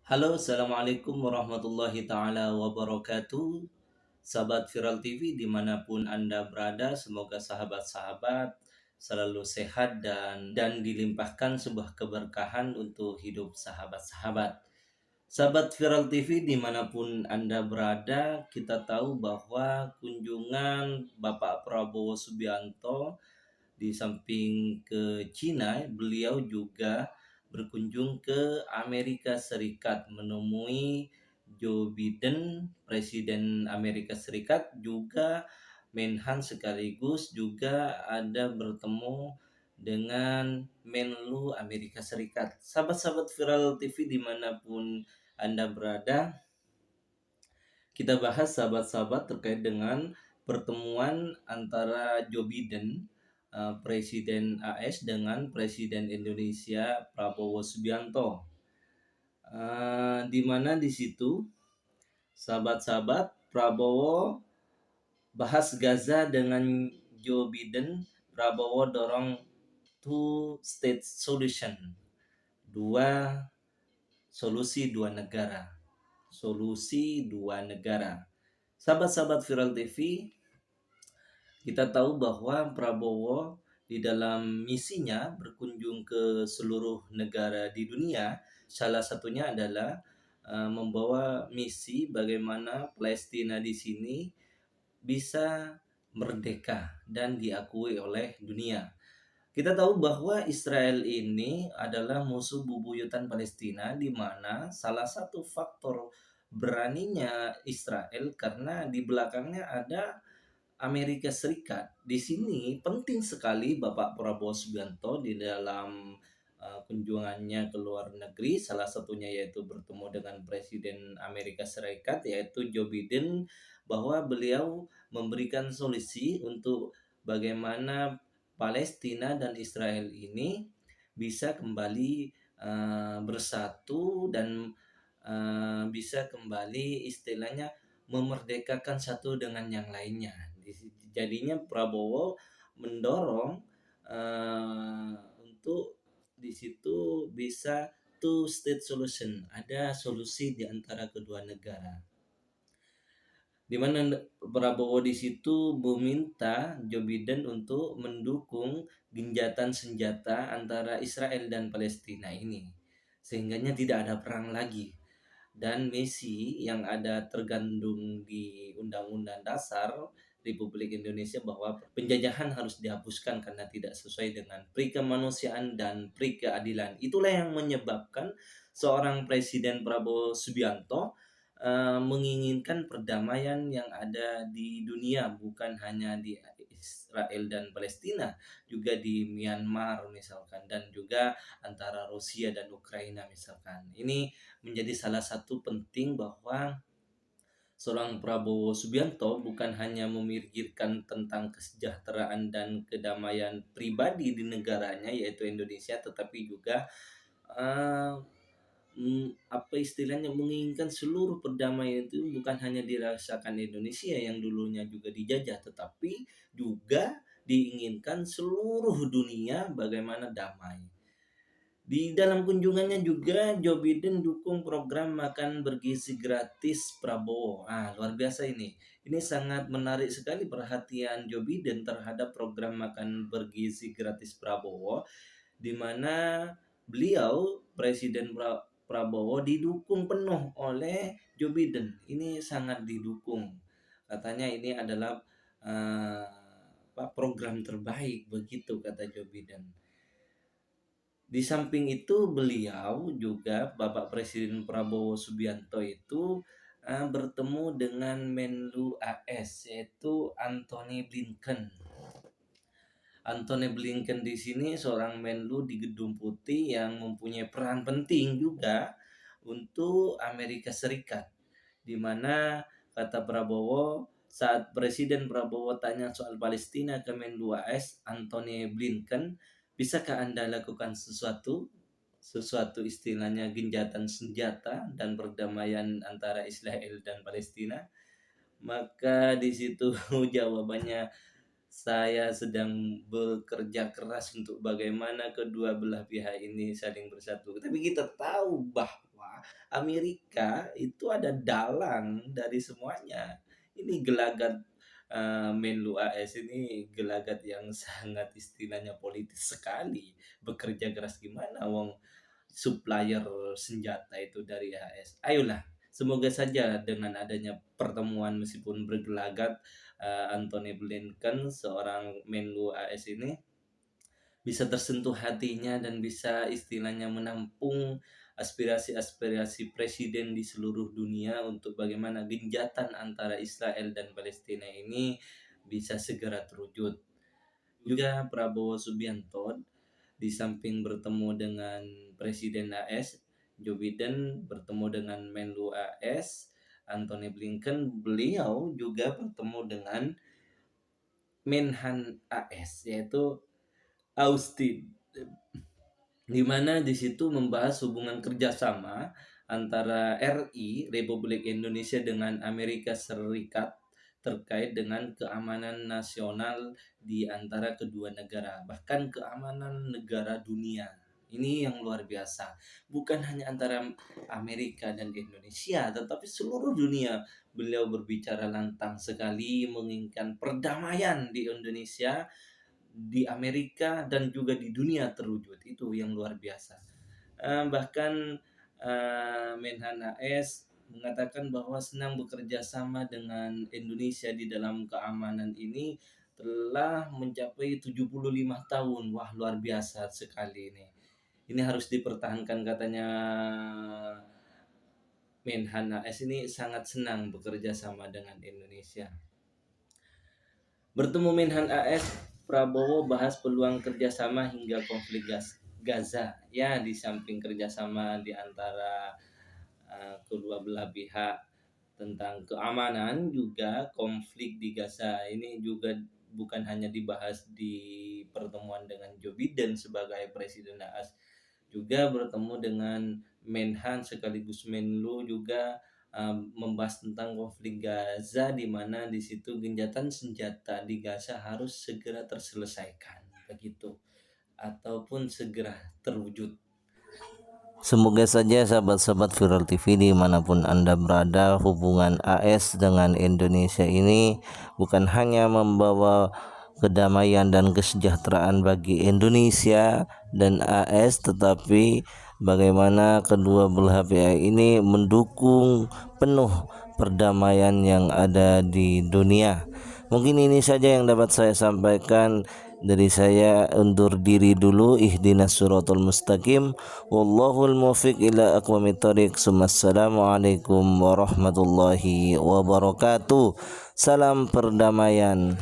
Halo, Assalamualaikum warahmatullahi ta'ala wabarakatuh. Sahabat Viral TV dimanapun Anda berada, semoga sahabat-sahabat selalu sehat dan dilimpahkan sebuah keberkahan untuk hidup sahabat-sahabat. Sahabat Viral TV dimanapun Anda berada, kita tahu bahwa kunjungan Bapak Prabowo Subianto di samping ke Cina, beliau juga berkunjung ke Amerika Serikat menemui Joe Biden, Presiden Amerika Serikat, juga Menhan sekaligus juga ada bertemu dengan Menlu Amerika Serikat. Sahabat-sahabat Viral TV dimanapun Anda berada, kita bahas sahabat-sahabat terkait dengan pertemuan antara Joe Biden, Presiden AS dengan Presiden Indonesia Prabowo Subianto. Di mana di situ sahabat-sahabat Prabowo bahas Gaza dengan Joe Biden. Prabowo dorong two state solution, dua solusi dua negara. Solusi dua negara. Sahabat-sahabat Viral TV, kita tahu bahwa Prabowo di dalam misinya berkunjung ke seluruh negara di dunia, salah satunya adalah membawa misi bagaimana Palestina di sini bisa merdeka dan diakui oleh dunia. Kita tahu bahwa Israel ini adalah musuh bubuyutan Palestina, di mana salah satu faktor beraninya Israel karena di belakangnya ada Amerika Serikat. Di sini penting sekali Bapak Prabowo Subianto di dalam kunjungannya ke luar negeri, salah satunya yaitu bertemu dengan Presiden Amerika Serikat yaitu Joe Biden, bahwa beliau memberikan solusi untuk bagaimana Palestina dan Israel ini bisa kembali bersatu dan bisa kembali istilahnya memerdekakan satu dengan yang lainnya. Jadinya Prabowo mendorong untuk di situ bisa two state solution, ada solusi di antara kedua negara. Di mana Prabowo di situ meminta Joe Biden untuk mendukung genjatan senjata antara Israel dan Palestina ini, sehingganya tidak ada perang lagi. Dan misi yang ada tergandung di Undang-Undang Dasar Republik Indonesia bahwa penjajahan harus dihapuskan karena tidak sesuai dengan pri kemanusiaan dan pri keadilan. Itulah yang menyebabkan seorang Presiden Prabowo Subianto menginginkan perdamaian yang ada di dunia, bukan hanya di Israel dan Palestina, juga di Myanmar misalkan, dan juga antara Rusia dan Ukraina misalkan. Ini menjadi salah satu penting bahwa seorang Prabowo Subianto bukan hanya memikirkan tentang kesejahteraan dan kedamaian pribadi di negaranya yaitu Indonesia, tetapi juga uh, apa istilahnya menginginkan seluruh perdamaian itu bukan hanya dirasakan Indonesia yang dulunya juga dijajah, tetapi juga diinginkan seluruh dunia bagaimana damai. Di dalam kunjungannya juga Joe Biden dukung program makan bergizi gratis Prabowo. Luar biasa ini. Ini sangat menarik sekali perhatian Joe Biden terhadap program makan bergizi gratis Prabowo, di mana beliau Presiden Prabowo didukung penuh oleh Joe Biden. Ini sangat didukung. Katanya ini adalah program terbaik, begitu kata Joe Biden. Di samping itu beliau juga Bapak Presiden Prabowo Subianto itu bertemu dengan Menlu AS yaitu Antony Blinken. Antony Blinken di sini seorang Menlu di Gedung Putih yang mempunyai peran penting juga untuk Amerika Serikat, di mana kata Prabowo saat Presiden Prabowo tanya soal Palestina ke Menlu AS Antony Blinken, bisakah Anda lakukan sesuatu istilahnya genjatan senjata dan perdamaian antara Israel dan Palestina? Maka di situ jawabannya, saya sedang bekerja keras untuk bagaimana kedua belah pihak ini saling bersatu. Tapi kita tahu bahwa Amerika itu ada dalang dari semuanya. Ini gelagat Menlu AS ini gelagat yang sangat istilahnya politis sekali. Bekerja keras gimana wong supplier senjata itu dari AS. Ayolah, semoga saja dengan adanya pertemuan meskipun bergelagat Anthony Blinken seorang Menlu AS ini bisa tersentuh hatinya dan bisa istilahnya menampung aspirasi-aspirasi presiden di seluruh dunia untuk bagaimana genjatan antara Israel dan Palestina ini bisa segera terwujud. Juga Prabowo Subianto di samping bertemu dengan Presiden AS, Joe Biden bertemu dengan Menlu AS, Anthony Blinken, beliau juga bertemu dengan Menhan AS, yaitu Austin, di mana di situ membahas hubungan kerjasama antara RI Republik Indonesia dengan Amerika Serikat terkait dengan keamanan nasional di antara kedua negara, bahkan keamanan negara dunia. Ini yang luar biasa. Bukan hanya antara Amerika dan Indonesia, tetapi seluruh dunia. Beliau berbicara lantang sekali menginginkan perdamaian di Indonesia, di Amerika, dan juga di dunia terwujud. Itu yang luar biasa. Bahkan Menhan AS mengatakan bahwa senang bekerja sama dengan Indonesia di dalam keamanan ini telah mencapai 75 tahun. Wah, luar biasa sekali ini. Ini harus dipertahankan katanya. Menhan AS ini sangat senang bekerja sama dengan Indonesia. Bertemu Menhan AS, Prabowo bahas peluang kerjasama hingga konflik Gaza. Ya, di samping kerjasama di antara kedua belah pihak tentang keamanan, juga konflik di Gaza ini juga bukan hanya dibahas di pertemuan dengan Joe Biden sebagai Presiden AS, juga bertemu dengan Menhan sekaligus Menlu juga membahas tentang konflik Gaza, di mana di situ genjatan senjata di Gaza harus segera terselesaikan begitu, ataupun segera terwujud. Semoga saja sahabat-sahabat Viral TV dimanapun Anda berada, hubungan AS dengan Indonesia ini bukan hanya membawa kedamaian dan kesejahteraan bagi Indonesia dan AS, tetapi bagaimana kedua belah pihak ini mendukung penuh perdamaian yang ada di dunia. Mungkin ini saja yang dapat saya sampaikan. Dari saya undur diri dulu. Ihdinas siratal mustaqim, wallahul muwaffiq ila aqwamit thoriq. Assalamualaikum warahmatullahi wabarakatuh. Salam perdamaian.